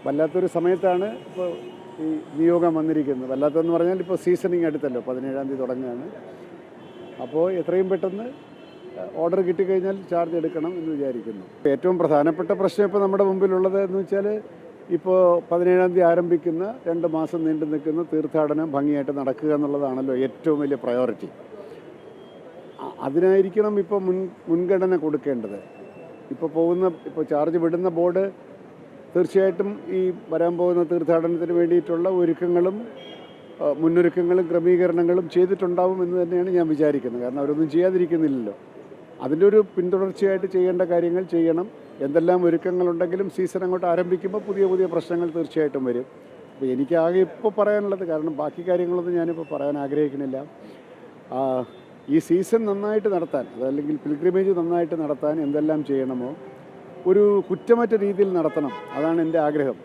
വല്ലാത്തൊരു സമയത്താണ് ഇപ്പോൾ ഈ നിയോഗം വന്നിരിക്കുന്നത്. വല്ലാത്തതെന്ന് പറഞ്ഞാൽ ഇപ്പോൾ സീസണിങ് അടുത്തല്ലോ, 17-ാം തീയതി തുടങ്ങുകയാണ്. അപ്പോൾ എത്രയും പെട്ടെന്ന് ഓർഡർ കിട്ടിക്കഴിഞ്ഞാൽ ചാർജ് എടുക്കണം എന്ന് വിചാരിക്കുന്നു. ഏറ്റവും പ്രധാനപ്പെട്ട പ്രശ്നം ഇപ്പോൾ നമ്മുടെ മുമ്പിലുള്ളത് എന്ന് വെച്ചാൽ, ഇപ്പോൾ 17-ാം തീയതി ആരംഭിക്കുന്ന 2 മാസം നീണ്ടു നിൽക്കുന്ന തീർത്ഥാടനം ഭംഗിയായിട്ട് നടക്കുക എന്നുള്ളതാണല്ലോ ഏറ്റവും വലിയ പ്രയോറിറ്റി. അതിനായിരിക്കണം ഇപ്പോൾ മുൻഗണന കൊടുക്കേണ്ടത്. ഇപ്പോൾ ചാർജ് വിടുന്ന ബോർഡ് തീർച്ചയായിട്ടും ഈ വരാൻ പോകുന്ന തീർത്ഥാടനത്തിന് വേണ്ടിയിട്ടുള്ള മുന്നൊരുക്കങ്ങളും ക്രമീകരണങ്ങളും ചെയ്തിട്ടുണ്ടാവും എന്ന് തന്നെയാണ് ഞാൻ വിചാരിക്കുന്നത്. കാരണം അവരൊന്നും ചെയ്യാതിരിക്കുന്നില്ലല്ലോ. അതിൻ്റെ ഒരു പിന്തുടർച്ചയായിട്ട് ചെയ്യേണ്ട കാര്യങ്ങൾ ചെയ്യണം. എന്തെല്ലാം ഒരുക്കങ്ങളുണ്ടെങ്കിലും സീസൺ അങ്ങോട്ട് ആരംഭിക്കുമ്പോൾ പുതിയ പുതിയ പ്രശ്നങ്ങൾ തീർച്ചയായിട്ടും വരും. അപ്പോൾ എനിക്കാകെ ഇപ്പോൾ പറയാനുള്ളത്, കാരണം ബാക്കി കാര്യങ്ങളൊന്നും ഞാനിപ്പോൾ പറയാൻ ആഗ്രഹിക്കുന്നില്ല, ഈ സീസൺ നന്നായിട്ട് നടത്താൻ, അതല്ലെങ്കിൽ പിൽഗ്രിമേജ് നന്നായിട്ട് നടത്താൻ എന്തെല്ലാം ചെയ്യണമോ ഒരു കുറ്റമറ്റ രീതിയിൽ നടത്തണം. അതാണ് എൻ്റെ ആഗ്രഹം.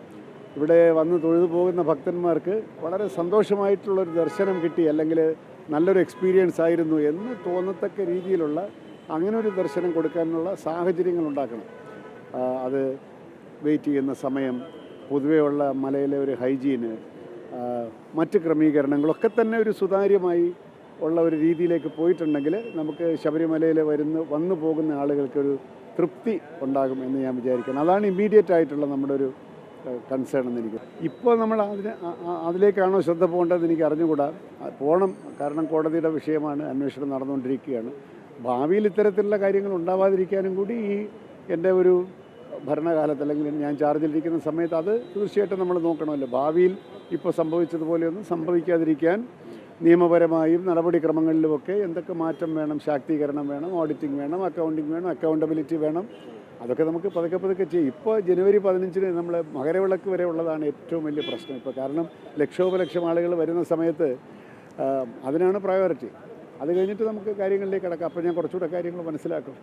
ഇവിടെ വന്ന് തൊഴുതു പോകുന്ന ഭക്തന്മാർക്ക് വളരെ സന്തോഷമായിട്ടുള്ളൊരു ദർശനം കിട്ടി, അല്ലെങ്കിൽ നല്ലൊരു എക്സ്പീരിയൻസ് ആയിരുന്നു എന്ന് തോന്നത്തക്ക രീതിയിലുള്ള അങ്ങനെ ഒരു ദർശനം കൊടുക്കാനുള്ള സാഹചര്യങ്ങൾ ഉണ്ടാക്കണം. അത് വെയിറ്റ് ചെയ്യുന്ന സമയം, പൊതുവെയുള്ള മലയിലെ ഒരു ഹൈജീന്, മറ്റ് ക്രമീകരണങ്ങളൊക്കെ തന്നെ ഒരു സുതാര്യമായി ഉള്ള ഒരു രീതിയിലേക്ക് പോയിട്ടുണ്ടെങ്കിൽ നമുക്ക് ശബരിമലയിൽ വന്നു പോകുന്ന ആളുകൾക്കൊരു തൃപ്തി ഉണ്ടാകും എന്ന് ഞാൻ വിചാരിക്കണം. അതാണ് ഇമ്മീഡിയറ്റ് ആയിട്ടുള്ള നമ്മുടെ ഒരു കൺസേൺ എന്നെനിക്ക്. ഇപ്പോൾ നമ്മൾ അതിലേക്കാണോ ശ്രദ്ധ പോകേണ്ടതെന്ന് എനിക്ക് അറിഞ്ഞുകൂടാ. പോകണം, കാരണം കോടതിയുടെ വിഷയമാണ്, അന്വേഷണം നടന്നുകൊണ്ടിരിക്കുകയാണ്. ഭാവിയിൽ ഇത്തരത്തിലുള്ള കാര്യങ്ങൾ ഉണ്ടാവാതിരിക്കാനും കൂടി ഈ എൻ്റെ ഒരു ഭരണകാലത്ത്, അല്ലെങ്കിൽ ഞാൻ ചാർജിലിരിക്കുന്ന സമയത്ത് അത് തീർച്ചയായിട്ടും നമ്മൾ നോക്കണമല്ലോ. ഭാവിയിൽ ഇപ്പോൾ സംഭവിച്ചതുപോലെയൊന്നും സംഭവിക്കാതിരിക്കാൻ നിയമപരമായും നടപടിക്രമങ്ങളിലുമൊക്കെ എന്തൊക്കെ മാറ്റം വേണം, ശാക്തീകരണം വേണം, ഓഡിറ്റിംഗ് വേണം, അക്കൗണ്ടിങ് വേണം, അക്കൗണ്ടബിലിറ്റി വേണം, അതൊക്കെ നമുക്ക് പതുക്കെ ചെയ്യും. ഇപ്പോൾ ജനുവരി 15-ന് നമ്മൾ മകരവിളക്ക് വരെ ഉള്ളതാണ് ഏറ്റവും വലിയ പ്രശ്നം ഇപ്പോൾ. കാരണം ലക്ഷോപലക്ഷം ആളുകൾ വരുന്ന സമയത്ത് അതിനാണ് പ്രയോറിറ്റി. അത് കഴിഞ്ഞിട്ട് നമുക്ക് കാര്യങ്ങളിലേക്ക് കിടക്കാം. അപ്പോൾ ഞാൻ കുറച്ചുകൂടെ കാര്യങ്ങൾ മനസ്സിലാക്കും.